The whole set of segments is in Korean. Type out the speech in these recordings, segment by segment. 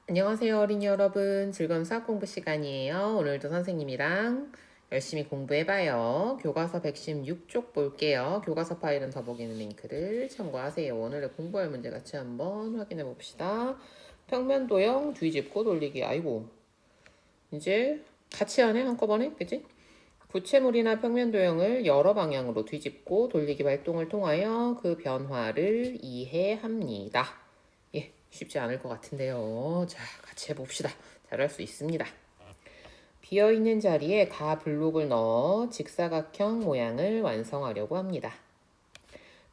안녕하세요, 어린이 여러분. 즐거운 수학 공부 시간이에요. 오늘도 선생님이랑 열심히 공부해봐요. 교과서 116쪽 볼게요. 교과서 파일은 더보기는 링크를 참고하세요. 오늘의 공부할 문제 같이 한번 확인해 봅시다. 평면 도형 뒤집고 돌리기. 아이고, 이제 같이 하네, 한꺼번에. 그치? 부채물이나 평면 도형을 여러 방향으로 뒤집고 돌리기 활동을 통하여 그 변화를 이해합니다. 예, 쉽지 않을 것 같은데요. 자, 같이 해봅시다. 잘할 수 있습니다. 비어있는 자리에 가 블록을 넣어 직사각형 모양을 완성하려고 합니다.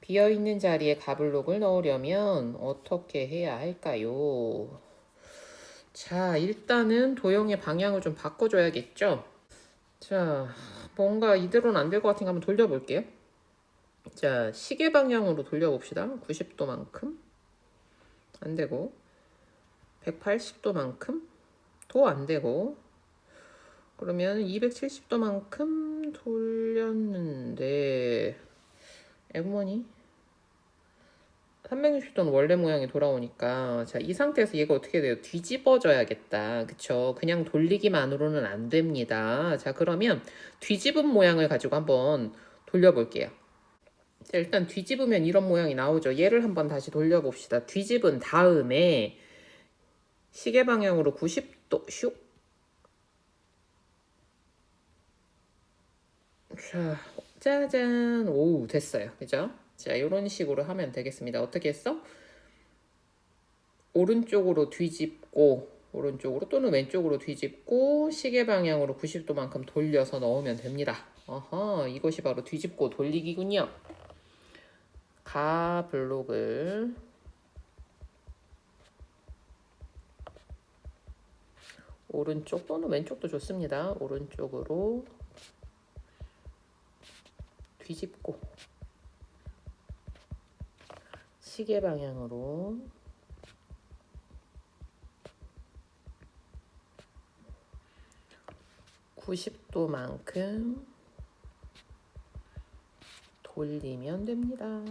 비어있는 자리에 가 블록을 넣으려면 어떻게 해야 할까요? 자, 일단은 도형의 방향을 좀 바꿔줘야겠죠? 자, 뭔가 이대로는 안 될 것 같으니까 한번 돌려볼게요. 자, 시계 방향으로 돌려봅시다. 90도만큼. 안 되고. 180도만큼. 도 안 되고. 그러면 270도만큼 돌렸는데, 에그머니? 360도는 원래 모양이 돌아오니까, 자, 이 상태에서 얘가 어떻게 돼요? 뒤집어져야겠다. 그쵸? 그냥 돌리기만으로는 안 됩니다. 자, 그러면 뒤집은 모양을 가지고 한번 돌려볼게요. 자, 일단 뒤집으면 이런 모양이 나오죠. 얘를 한번 다시 돌려봅시다. 뒤집은 다음에 시계 방향으로 90도 슉. 자, 짜잔. 오, 됐어요. 그죠? 자, 이런 식으로 하면 되겠습니다. 어떻게 했어? 오른쪽으로 뒤집고 오른쪽으로 또는 왼쪽으로 뒤집고 시계 방향으로 90도만큼 돌려서 넣으면 됩니다. 어허, 이것이 바로 뒤집고 돌리기군요. 가 블록을 오른쪽 또는 왼쪽도 좋습니다. 오른쪽으로 뒤집고 시계 방향으로 90도만큼 돌리면 됩니다.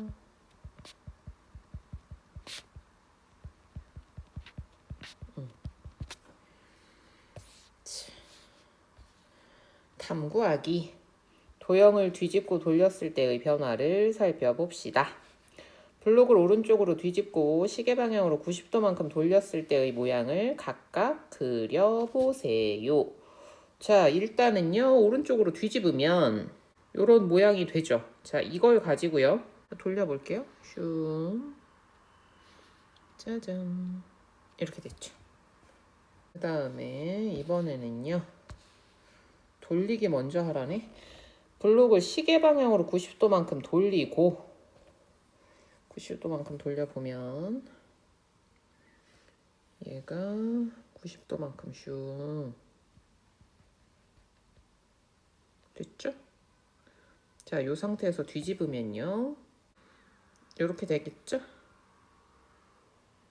탐구하기. 도형을 뒤집고 돌렸을 때의 변화를 살펴봅시다. 블록을 오른쪽으로 뒤집고 시계 방향으로 90도만큼 돌렸을 때의 모양을 각각 그려보세요. 자, 일단은요, 오른쪽으로 뒤집으면 이런 모양이 되죠. 자, 이걸 가지고요. 돌려볼게요. 슝. 짜잔. 이렇게 됐죠. 그 다음에 이번에는요. 돌리기 먼저 하라네. 블록을 시계 방향으로 90도만큼 돌리고 90도만큼 돌려보면 얘가 90도만큼 슝 됐죠? 자, 이 상태에서 뒤집으면요. 이렇게 되겠죠?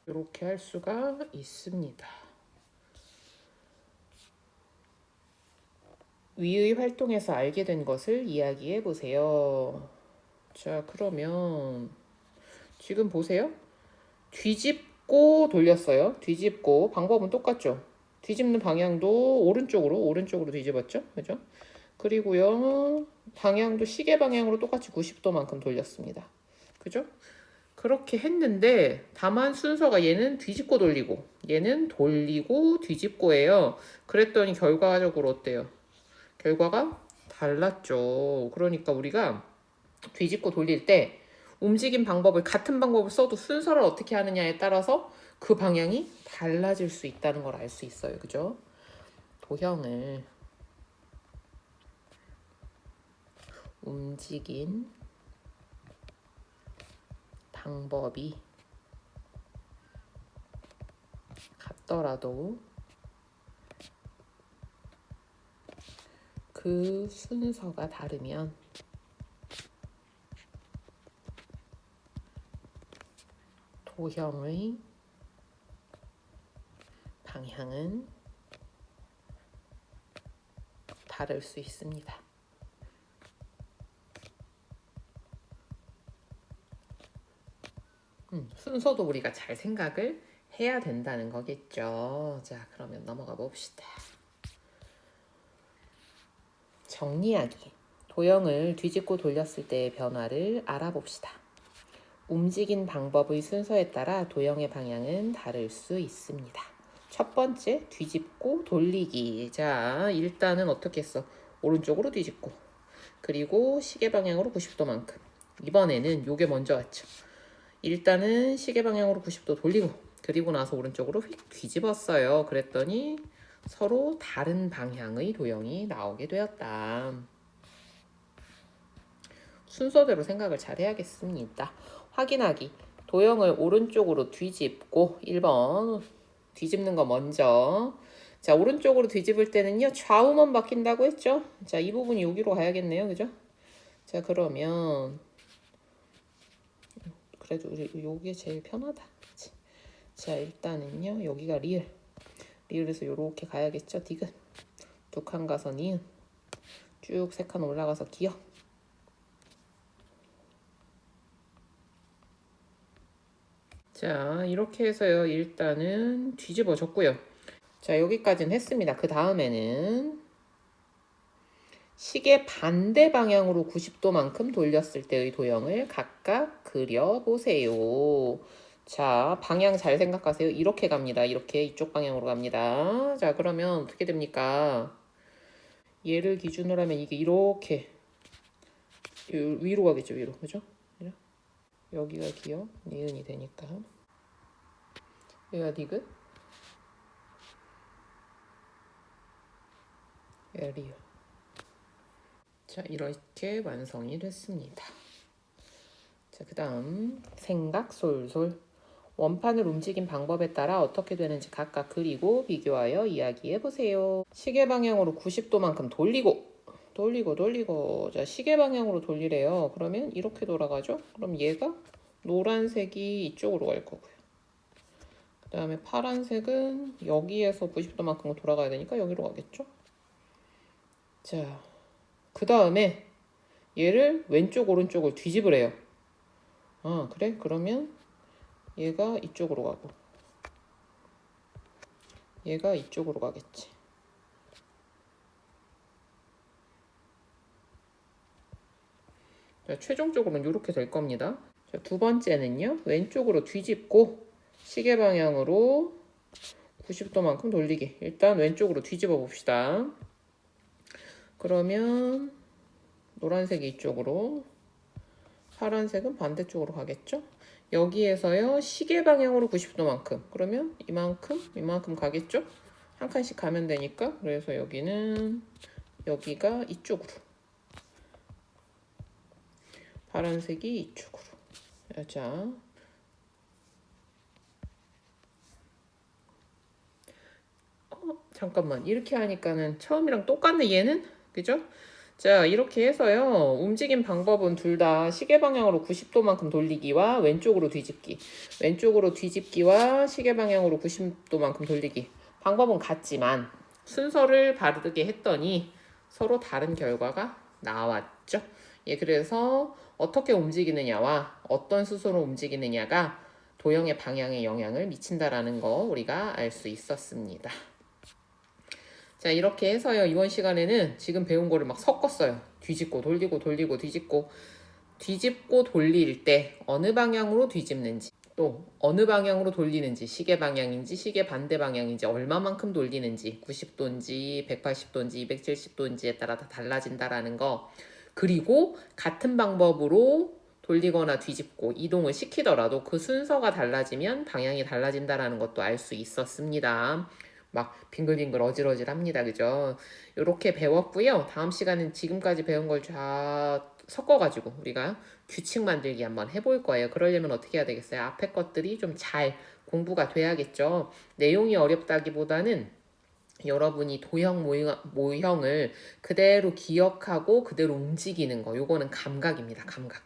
이렇게 할 수가 있습니다. 위의 활동에서 알게 된 것을 이야기해 보세요. 자, 그러면 지금 보세요. 뒤집고 돌렸어요. 뒤집고 방법은 똑같죠. 뒤집는 방향도 오른쪽으로 뒤집었죠. 그죠? 그리고요. 방향도 시계 방향으로 똑같이 90도만큼 돌렸습니다. 그죠? 그렇게 했는데 다만 순서가 얘는 뒤집고 돌리고 얘는 돌리고 뒤집고예요. 그랬더니 결과적으로 어때요? 결과가 달랐죠. 그러니까 우리가 뒤집고 돌릴 때 움직임 방법을 같은 방법을 써도 순서를 어떻게 하느냐에 따라서 그 방향이 달라질 수 있다는 걸 알 수 있어요. 그죠? 도형을 움직인 방법이 같더라도 그 순서가 다르면 도형의 방향은 다를 수 있습니다. 순서도 우리가 잘 생각을 해야 된다는 거겠죠. 자, 그러면 넘어가 봅시다. 정리하기. 도형을 뒤집고 돌렸을 때의 변화를 알아봅시다. 움직인 방법의 순서에 따라 도형의 방향은 다를 수 있습니다. 첫 번째, 뒤집고 돌리기. 자, 일단은 어떻게 했어? 오른쪽으로 뒤집고, 그리고 시계 방향으로 90도만큼. 이번에는 요게 먼저 왔죠. 일단은 시계 방향으로 90도 돌리고, 그리고 나서 오른쪽으로 휙 뒤집었어요. 그랬더니 서로 다른 방향의 도형이 나오게 되었다. 순서대로 생각을 잘 해야겠습니다. 확인하기. 도형을 오른쪽으로 뒤집고 1번 뒤집는 거 먼저. 자, 오른쪽으로 뒤집을 때는요. 좌우만 바뀐다고 했죠? 자, 이 부분이 여기로 가야겠네요. 그죠? 자, 그러면 그래도 요게 제일 편하다. 그치? 자, 일단은요. 여기가 리을. 리을에서 요렇게 가야겠죠? 디귿. 두 칸 가서 니은. 쭉 세 칸 올라가서 기역. 자, 이렇게 해서요. 일단은 뒤집어졌고요. 자, 여기까지는 했습니다. 그 다음에는 시계 반대 방향으로 90도만큼 돌렸을 때의 도형을 각각 그려보세요. 자, 방향 잘 생각하세요. 이렇게 갑니다. 이렇게 이쪽 방향으로 갑니다. 자, 그러면 어떻게 됩니까? 얘를 기준으로 하면 이게 이렇게 위로 가겠죠. 위로. 그죠? 여기가 기역, 니은이 되니까. 얘가 디귿, 얘가 리을. 자, 이렇게 완성이 됐습니다. 자, 그 다음 생각 솔솔. 원판을 움직인 방법에 따라 어떻게 되는지 각각 그리고 비교하여 이야기해보세요. 시계 방향으로 90도만큼 돌리고. 자, 시계 방향으로 돌리래요. 그러면 이렇게 돌아가죠? 그럼 얘가 노란색이 이쪽으로 갈 거고요. 그 다음에 파란색은 여기에서 90도만큼 돌아가야 되니까 여기로 가겠죠? 자, 그 다음에 얘를 왼쪽 오른쪽을 뒤집으래요. 아, 그래? 그러면 얘가 이쪽으로 가고 얘가 이쪽으로 가겠지. 자, 최종적으로는 이렇게 될 겁니다. 자, 두 번째는요. 왼쪽으로 뒤집고 시계 방향으로 90도만큼 돌리기. 일단 왼쪽으로 뒤집어 봅시다. 그러면 노란색이 이쪽으로, 파란색은 반대쪽으로 가겠죠? 여기에서요. 시계 방향으로 90도만큼. 그러면 이만큼 가겠죠? 한 칸씩 가면 되니까. 그래서 여기가 이쪽으로. 파란색이 이쪽으로. 자, 잠깐만. 이렇게 하니까는 처음이랑 똑같네, 얘는? 그죠? 자, 이렇게 해서요. 움직임 방법은 둘 다 시계 방향으로 90도만큼 돌리기와 왼쪽으로 뒤집기. 왼쪽으로 뒤집기와 시계 방향으로 90도만큼 돌리기. 방법은 같지만 순서를 바르게 했더니 서로 다른 결과가 나왔죠. 예, 그래서 어떻게 움직이느냐와 어떤 수소로 움직이느냐가 도형의 방향에 영향을 미친다라는 거 우리가 알 수 있었습니다. 자, 이렇게 해서요. 이번 시간에는 지금 배운 거를 막 섞었어요. 뒤집고 뒤집고 돌릴 때 어느 방향으로 뒤집는지, 또 어느 방향으로 돌리는지, 시계 방향인지 시계 반대 방향인지, 얼마만큼 돌리는지, 90도인지 180도인지 270도인지에 따라 다 달라진다라는 거. 그리고 같은 방법으로 돌리거나 뒤집고 이동을 시키더라도 그 순서가 달라지면 방향이 달라진다라는 것도 알 수 있었습니다. 막 빙글빙글 어질어질합니다. 그죠? 이렇게 배웠고요. 다음 시간은 지금까지 배운 걸 쫙 섞어가지고 우리가 규칙 만들기 한번 해볼 거예요. 그러려면 어떻게 해야 되겠어요? 앞에 것들이 좀 잘 공부가 돼야겠죠. 내용이 어렵다기보다는 여러분이 도형 모형을 그대로 기억하고 그대로 움직이는 거. 요거는 감각입니다. 감각.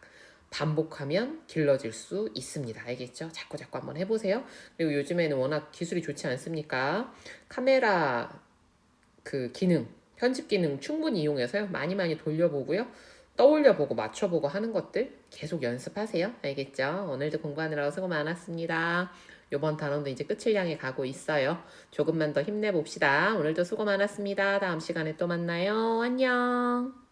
반복하면 길러질 수 있습니다. 알겠죠? 자꾸 한번 해보세요. 그리고 요즘에는 워낙 기술이 좋지 않습니까? 카메라 그 기능, 편집 기능 충분히 이용해서요. 많이 돌려보고요. 떠올려보고 맞춰보고 하는 것들 계속 연습하세요. 알겠죠? 오늘도 공부하느라고 수고 많았습니다. 요번 단원도 이제 끝을 향해 가고 있어요. 조금만 더 힘내봅시다. 오늘도 수고 많았습니다. 다음 시간에 또 만나요. 안녕.